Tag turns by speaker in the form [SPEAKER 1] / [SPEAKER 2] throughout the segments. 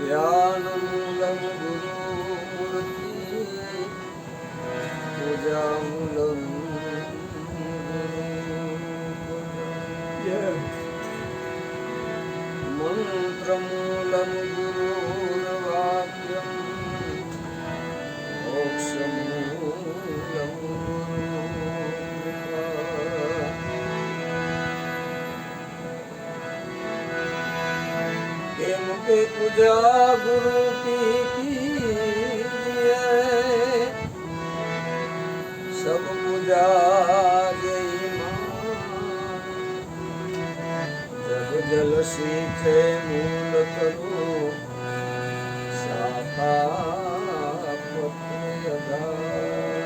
[SPEAKER 1] ध्यानमूलं गुरुमूर्ति पूजामूलं मंत्रमूलं गुरुर्वाक्यं मोक्षमूलं के पूजा गुरु की कीजिए, सब पूजा जय मां। जग जल सींचे मूल करो, शाखा पत्र अधार।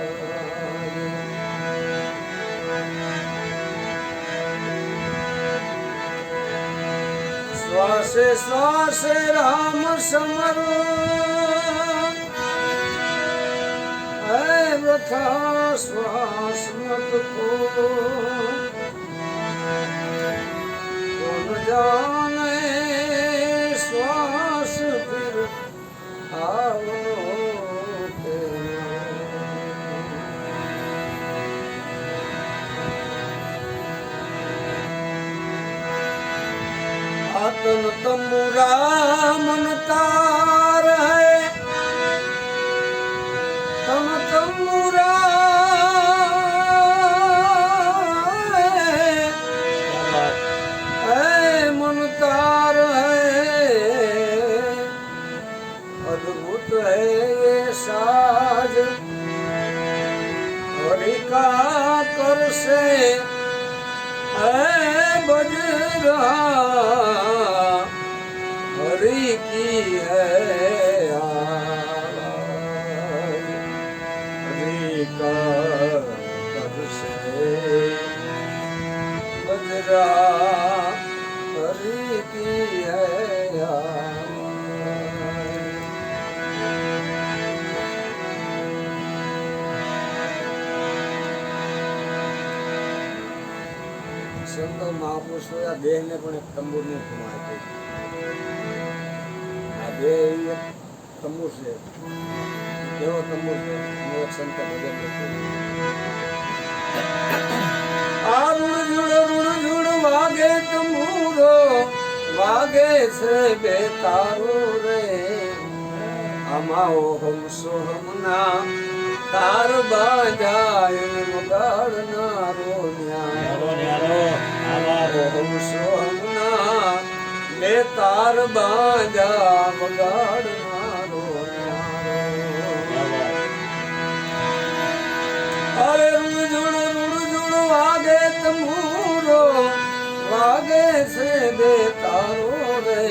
[SPEAKER 1] श्वासे श्वासे राम समरो, ऐ वृथा श्वास मत खो। कौन जाने श्वास फिर आओ के तन तंबुरा मन तार है, तन तंबुरा है मन तार है। अद्भुत है ये साज, हरि का कर से बज रहा, हरि की है आवाज। हरि का कर से बज रहा, हरि की है आवाज। સંત મહાપુરુષો આ દેહને પણ એક તંબુરની ઉપમા આપી. આ દેહ એક તંબુ છે. કેવો તંબુ છે? એક સંત ભજન આ રૂડ રૂડ વાગે તંબુરો, વાગે છે બે તારો રે. આમાં ઓહમ સોહમના તાર બાજાય મગાડનારો ઓહમ સોહમના બે તાર બાજા મગાડનારો. અરે રૂડ વાગે તમૂરો, વાગે છે બે તારો રે.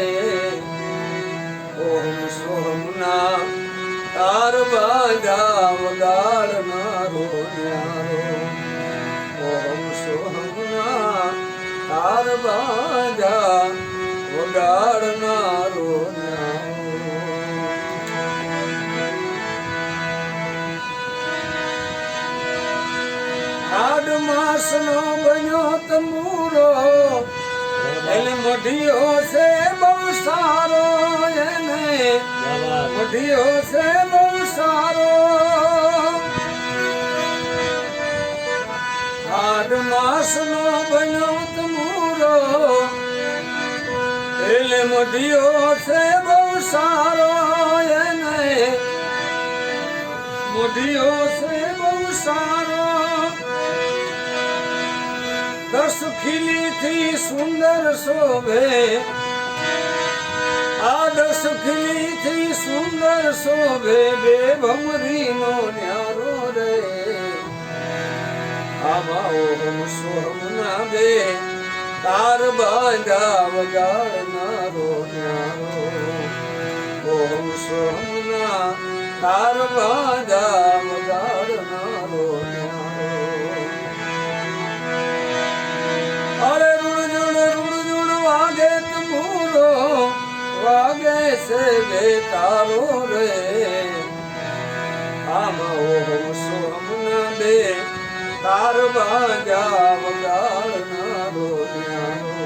[SPEAKER 1] ઓહમ સોહમના તાર બાજા વગાડનારો ન્યારો. ઓમ સોહમના તાર બાજા વગાડનારો ન્યારો. આડ માસ નો બન્યો તમૂરો, એને મઢિયો છે બહુ સારો. એને મઢિયો છે બહુ સારો. આઠ માસ નો બન્યો તમૂરો, એટલે મઢિયો છે બહુ સારો. એને મઢિયો છે બહુ સારો. 10 ખીલી થી સુંદર શોભે, આ 10 ખીલી થી સુંદર શોભે. બે ભમરી નો ન્યારો રે. આમાં ઓમ સોહમના બે તાર બાંધા વગાડનારો ન્યારો. ઓમ સોહમના તાર બાંધા વગાડનારો ન્યારો. અરે રૂડ વાગે તમૂરો, વાગે છે બે તારો રે. આમાં ઓમ સોહમના બે તાર બાજા વગાડનારો ન્યારો.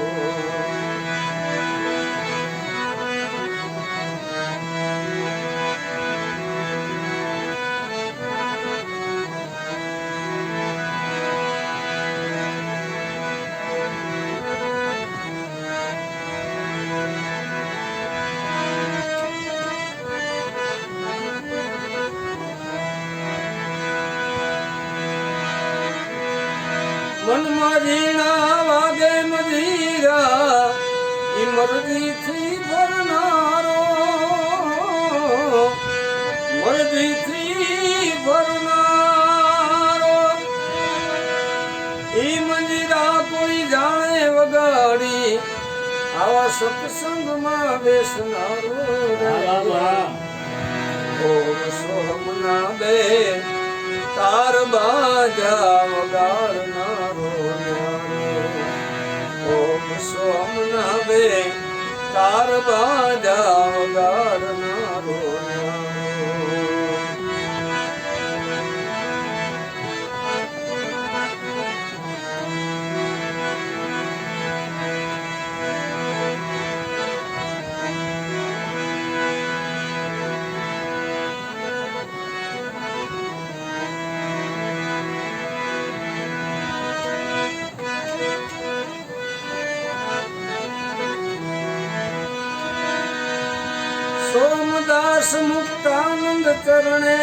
[SPEAKER 1] મરજીથી ભરનારો મરજીથી ભરનારો ઈ મંજીરા કોઈ જાણે વગાડી આવા સત્સંગમાં બેસનારો ઓમ સોમના બે તાર બાજા વગાડનારો ઓમ સોમના બે તાર બાજા વગાડનારો સોમદાસ મુક્તાનંદ ચરણે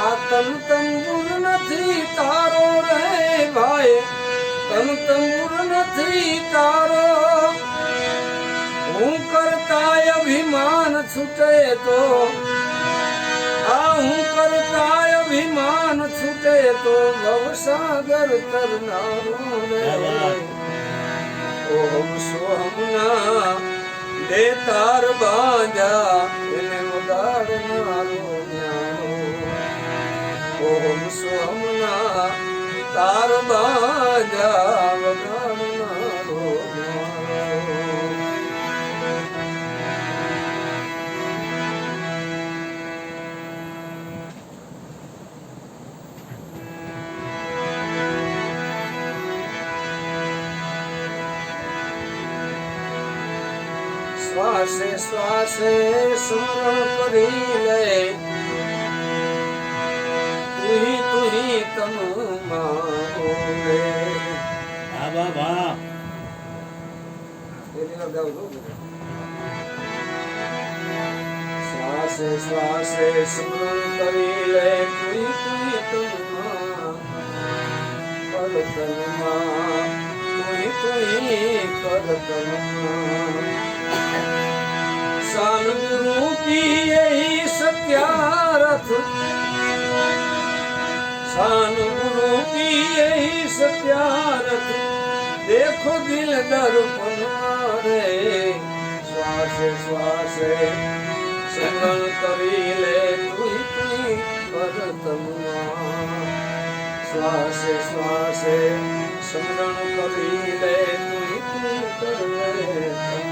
[SPEAKER 1] આ તન તંબુર નથી તારો રે ભાઈ તન તંબુર નથી તારો હું કરતા અભિમાન છૂટે તો હું કરતા અભિમાન છૂટે તો ભવસાગર તરનારો રે ઓમ સોમના દે તાર બાજા એને વગાડનારો ન્યારો ઓમ સોમના તાર બાજા વગાડનારો શ્વાસે શ્વાસે સ્મરણ કરી લે તુહી તનુ મારો રે શ્વાસે શ્વાસે સ્મરણ કરી લે તુહી તનુ કરતનમાં તુહી કરતનમાં सनगुरु की यही सत्यारथ सनगुरु की यही सत्यारथ देखो दिल दर्पण मारे श्वासे श्वासे स्मरण करी ले तुई करतमा श्वासे श्वासे स्मरण करी ले तुई करे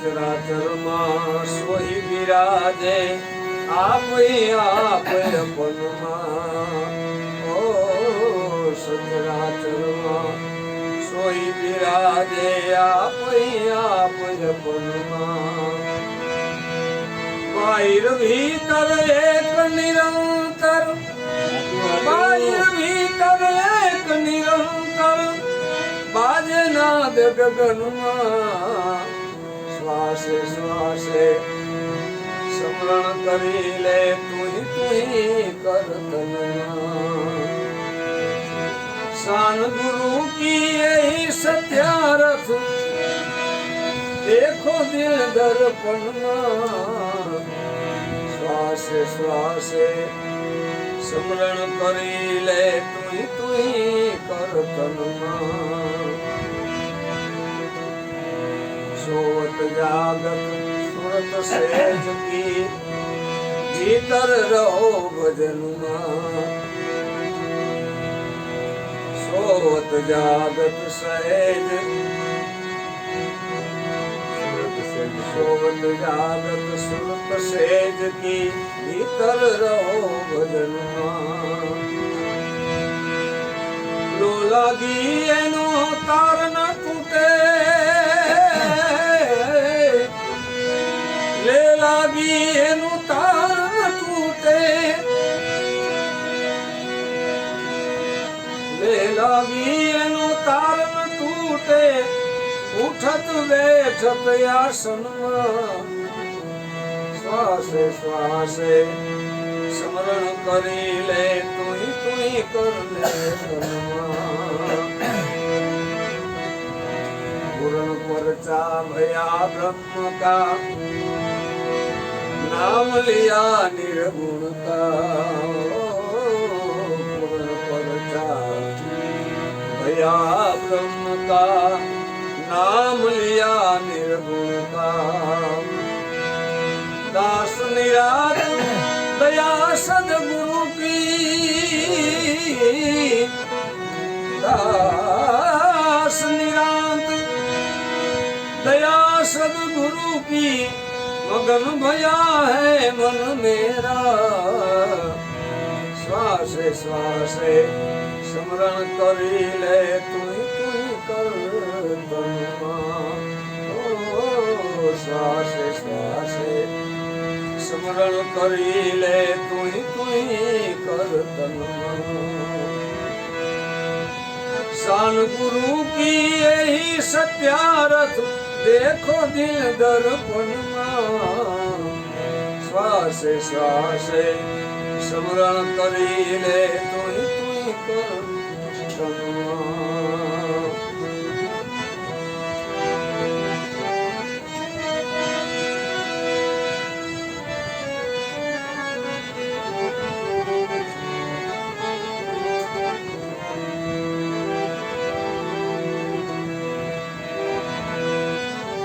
[SPEAKER 1] સચરાચરમાં સોઈ બિરાજે આપ પનમાં ઓ સચરાચરમાં સોઈ બિરાજે આપ પનમાં બાહિર ભીતર એક નિરંતર બાહિર ભીતર એક નિરંતર બાજે નાદ ગગનમાં શ્વાસે શ્વાસે સ્મરણ કરી લે તુહી કરતનમાં શાન ગુરુ કી यही सत्यारथ देखो दिल दर्पणમાં શ્વાસે શ્વાસે સ્મરણ કરી લે તુહી કરતનમાં सोवत जागत सुरत सेज की भीतर रहो भजनुमा सोवत जागत सहेज सोवत जागत सुरत सेज की भीतर रहो भजनुमा लो लागी एनो तार न तूटे લાગી એનું તાર તૂટે લે લાગી એનું તાર તૂટે ઉઠત બેઠત આસનમાં શ્વાસે શ્વાસે સ્મરણ કરી લે તુઈ તુઈ કરને પૂરણ પરચા ભયા બ્રહ્મ કા नाम लिया निर्गुण का पूर्ण परचा भया ब्रह्म का नाम लिया निर्गुण का दास निरात दया सदगुरु की दास निरात दया सदगुरु की मगन भया है मन मेरा श्वासे श्वासे स्मरण करी ले तुई तुई कर तनमा श्वासे श्वासे स्मरण करी ले तुई तुई कर तनमा शान गुरु की यही सत्यारथ देखो दिल दर्पण श्वासे श्वासे स्मरण करी ले तुई तुई कर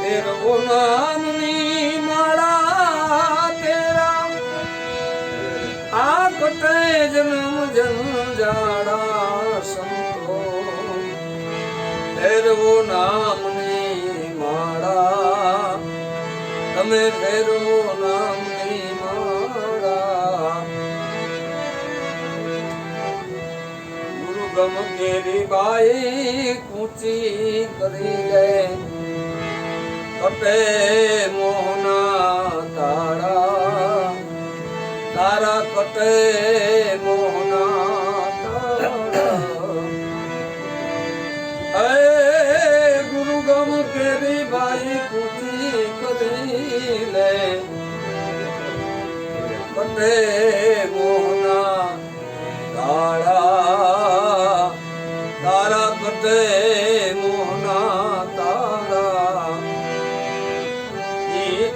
[SPEAKER 1] तेरो नाम नी माड़ा तेरा आकटे जन्म जंजाड़ा संतो तेरो नाम नी माड़ा तमे तेरो नाम नी माड़ा गुरु गम केरी बाई कूची करी ले कटे मोहना तारा तारा कटे मोहना तारा ऐ गुरु गम केरी बाई कुटी करी ले कटे मोहना तारा तारा कटे मोहना तारा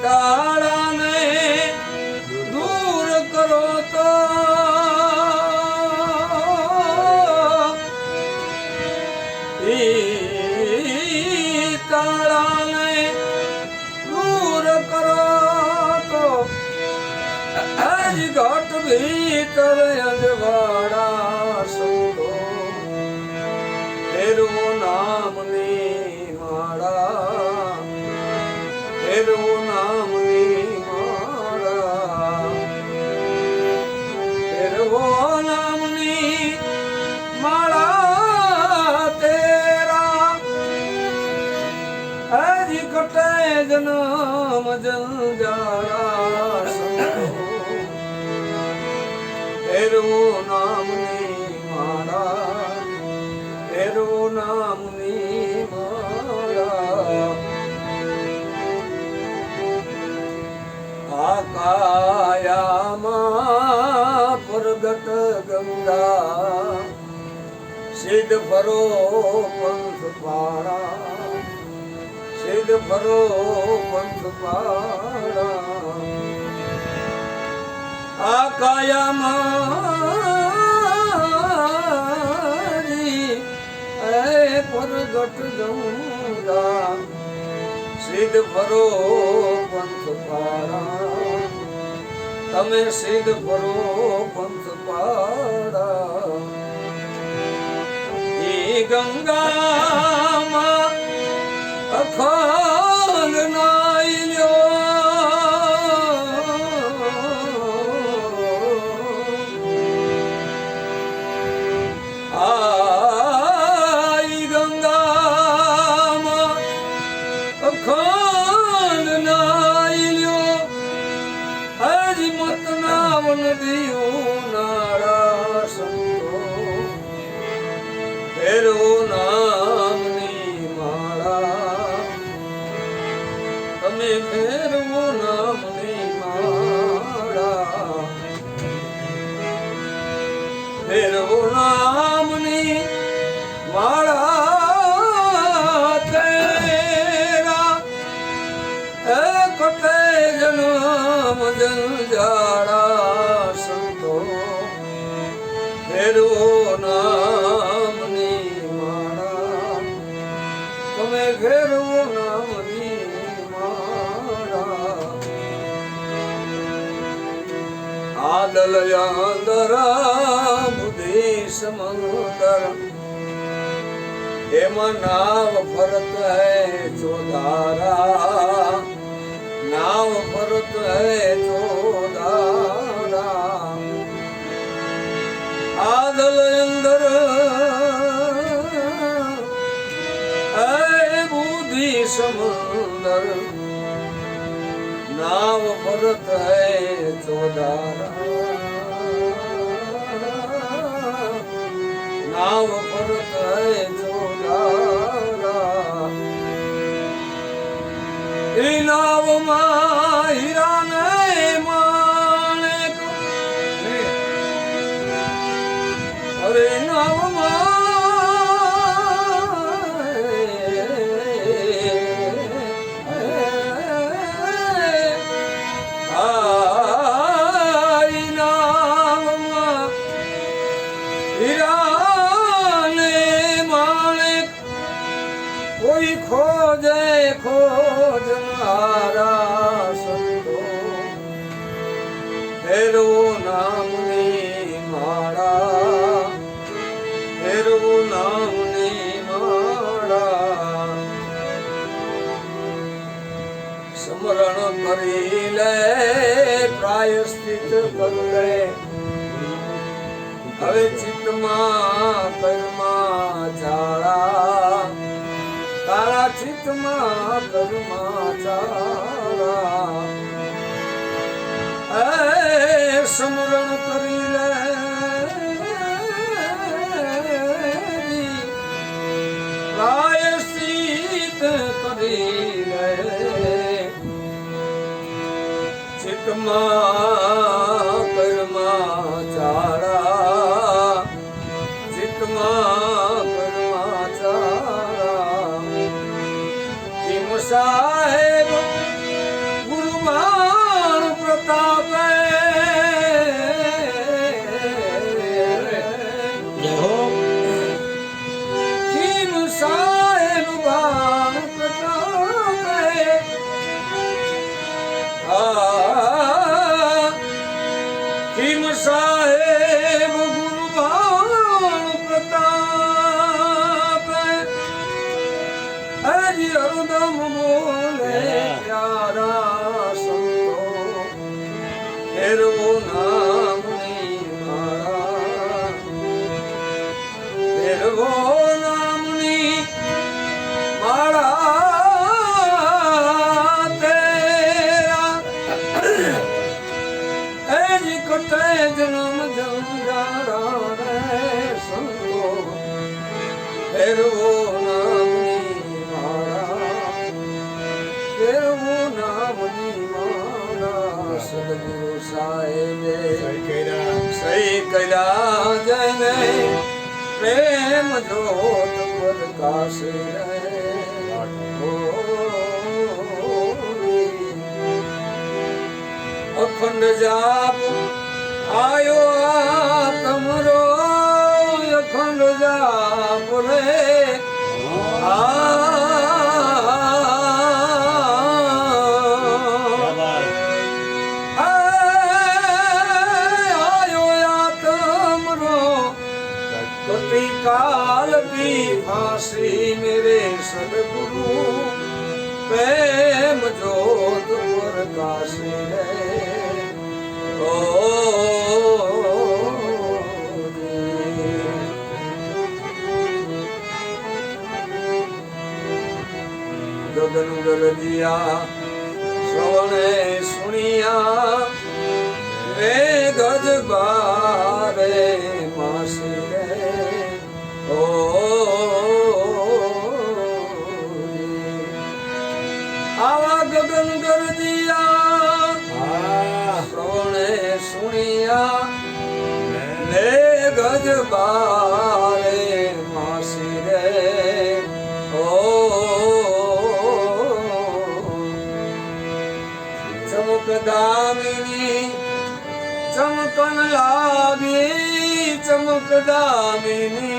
[SPEAKER 1] ताड़ा ने दूर करो तो ताड़ा ने दूर करो तो आज घट भीतर अजवाड़ा सुनो तेरो नाम नी माड़ा तेरो नाम नी माड़ा तेरो नाम नी माड़ा तेरा हरि कटे जन्म जंजारा तेरो नाम नी माड़ा तेरो नाम नी माड़ा कायामा प्रगट गंगा सिद्ध भरो पंथ पारा सिद्ध भरो पंथ पारा कायामा प्रगट गंगा सिद्ध भरो पंथ पारा तमे सिद्ध भरो पंथ पारा ये गंगा मां अखंड नाइल्यो आई गंगा मां अखंड नाइल्यो हरि मत नावन दियो नाड़ा संतो तेरो नाम જાડા સંતો ફેરવો નામની માળા તમે ફેરવો નામની માળા આદલ અંદર બુદ્ધિ સમંદર એમાં નાવ ફરત હૈ ચોધારા नाव फरत है चोदारा आदल अंदर है बुद्धि समुंदर नाव फरत है चोदारा नाव फरत है चोदारा नावમાં હીરા ને માણેક અરે નાવમાં હીરા ને માણેક કોઈ ખોજે ખોજ મારા સંતો ફેરવો નામની માળા ફેરવો નામની માળા સ્મરણ કરી લે પ્રાયશ્ચિત કર લે હવે ચિત્તમાં કર્મા ચાળા તારા ચિત્તમાં કર્મા ચાળા સ્મરણ કરી લે પ્રાયશ્ચિત કરી લે ચિત્તમાં કર્મા ચાળા ચિત્તમાં કર્મા ચાળા કિમ સાહેબ ગુરુમાન પ્રતાપે કિમ સાહેબ બાણ પ્રતાપે કિમ સાહેબ ગુરુબાણ પ્રતાપે હરિ હરદમ બોલે પ્યારા સંતો ફેરવો નામની માળા ફેરવો નામની માળા તેરા એજી કટે જન્મ જંજારા રે સંતો ફેરવો નામની માળા ફેરવો નામની માળા સદગુરુ સાહેબે સહી કર્યા જને પ્રેમ જોત પ્રકાશે અખંડ જાપ આયો આ તમરો અખંડ જાપ રે આયો આ તમરો કતિ કાલ કી ફાંસી મેરે સદગુરુ પ્રેમ જોત પ્રકાશે ગગન ગરજિયા શ્રવણે સુણિયા રે ગજ બારે માસી રે ઓ આવા ગગન ગરજિયા શ્રવણે સુણિયા ને ગજ બારે માસી રે ઓ ચમક દામિની કન લાવી ચમકદામિની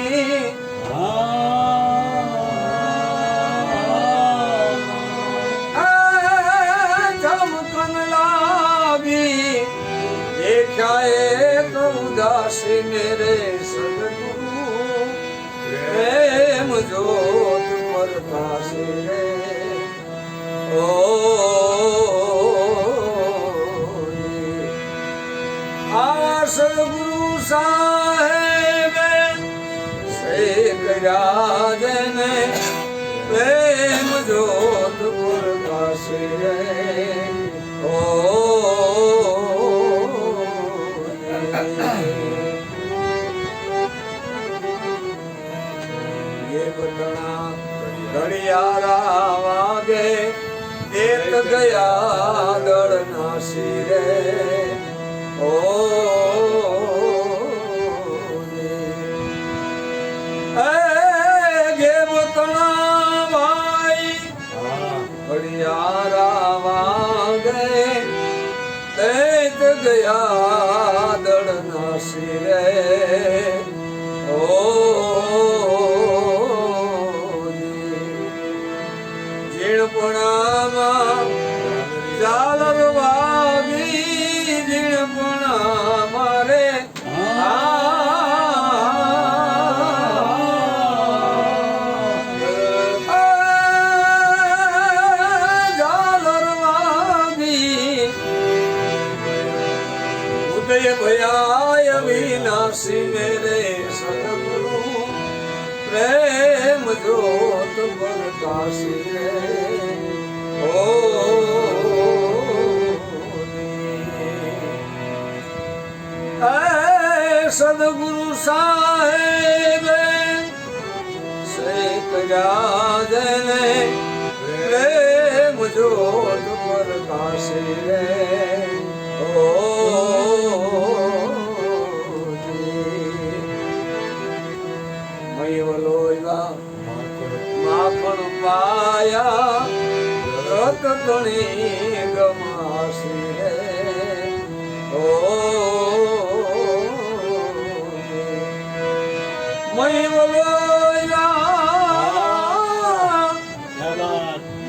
[SPEAKER 1] ચમકન લાવી દેખાય તો ઉદાસી મેરે સદગુરુ પ્રેમ જોત પ્રકાશે રે ઓ સદગુરુ સાહેબે સે કર્યા જેને પ્રેમ જોત પ્રકાશે રે ઓ ये बटना घड़ियारा वागे देत गया दड़ना सिरे ओ गे बटना भाई घड़ियारा वागे देत गया दड़ना सिरे ओ ઝીણપણામાં ઝાલર વાગી ઝીણપણા મારે ઝાલર વાગી ઉદય ભયાય વિનાશી મેરે સદગુરુ પ્રેમ જોત પ્રકાશી રે ઓ સદગુરુ સાહેબે સે કર્યા જેને પ્રેમ જોત પ્રકાશી રે ઓ માખણ પાયા રત તણી ગમાસી રે ઓ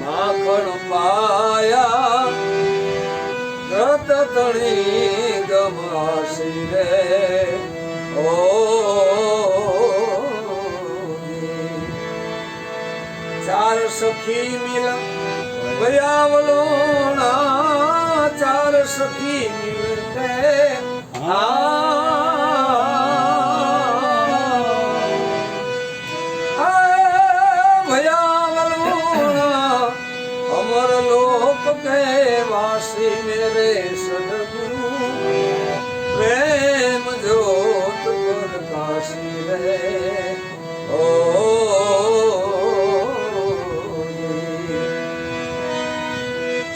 [SPEAKER 1] માખણ પાયા રત તણી ગમાસી રે ઓ ચાર સખી મિલ વયાવલોના ચાર સખી મિલતે વયાવલોના અમર લોક કે વાસી મેરે સદગુરુ પ્રેમ જોત પ્રકાશી રે ઓ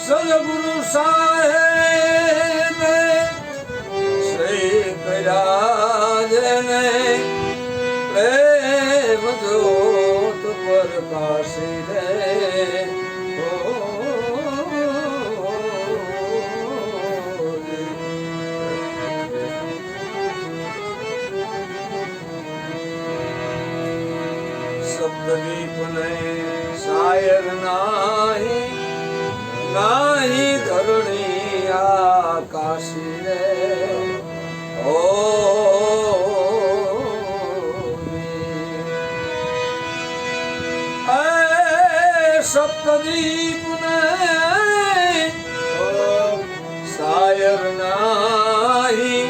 [SPEAKER 1] સદગુરુ સાહેબ શ્રી કર્યા જેને પ્રેમ જોત પ્રકાશી રે શબ્દદીપ ને શાયર નાહી નાહી ધરણી આકાશી રે ઓ સપ્તદીપ ને શાયર નાહી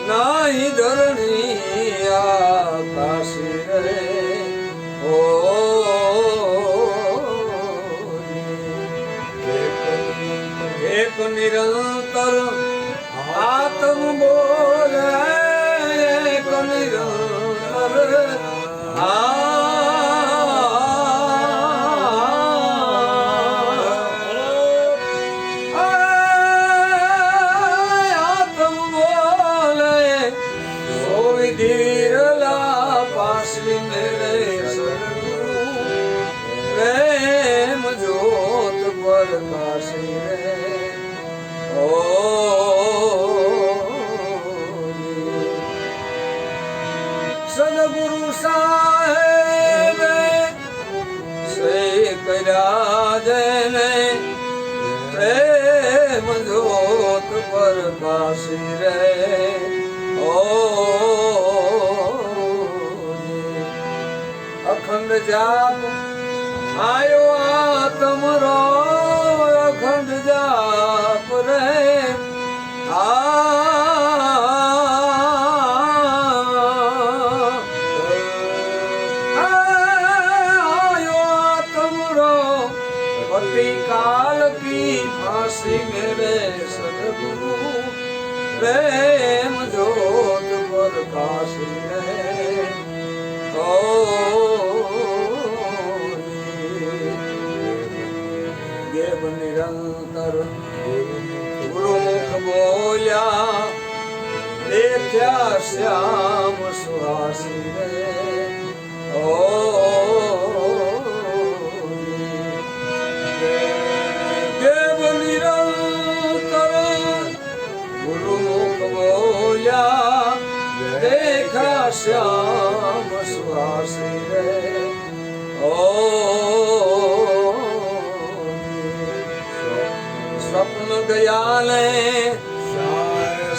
[SPEAKER 1] નાહી ધરણી આકાશી રે ઓ એક નિરંતર આત્મ બોલે એક નિરંતર આત્મ બોલે સોવી ધીરલા પાસલી મેરે સદગુરુ પ્રેમ જોત પ્રકાશી રે ઓ સાહેબે શ્રી કર્યા જેને પ્રેમ જોત પ્રકાશી રે ઓ અખંડ જાપ આયો આ તમરો અખંડ જાપ રે काल की फांसी मेरे सदगुरु प्रेम जोत प्रकाशी रहे ओ देव निरंतर गुरुमुख बोल्या देखा श्याम सुहासी रे ओ देखा श्याम सुहासी रे ओ स्वप्न गयाले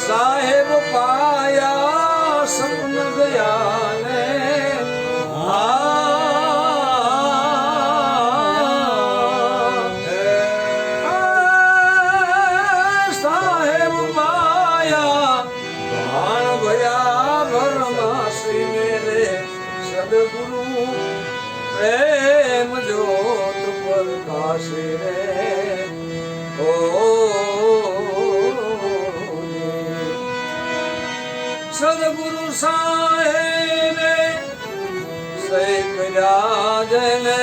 [SPEAKER 1] साहेब पाया स्वप्न गयाले साहेब पाया भाण भया सदगुरु प्रेम जोत प्रकाशी रे ओ सदगुरु साहेब श्री कर्या जेने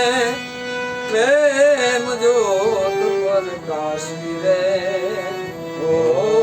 [SPEAKER 1] प्रेम जोत प्रकाशी रे ओ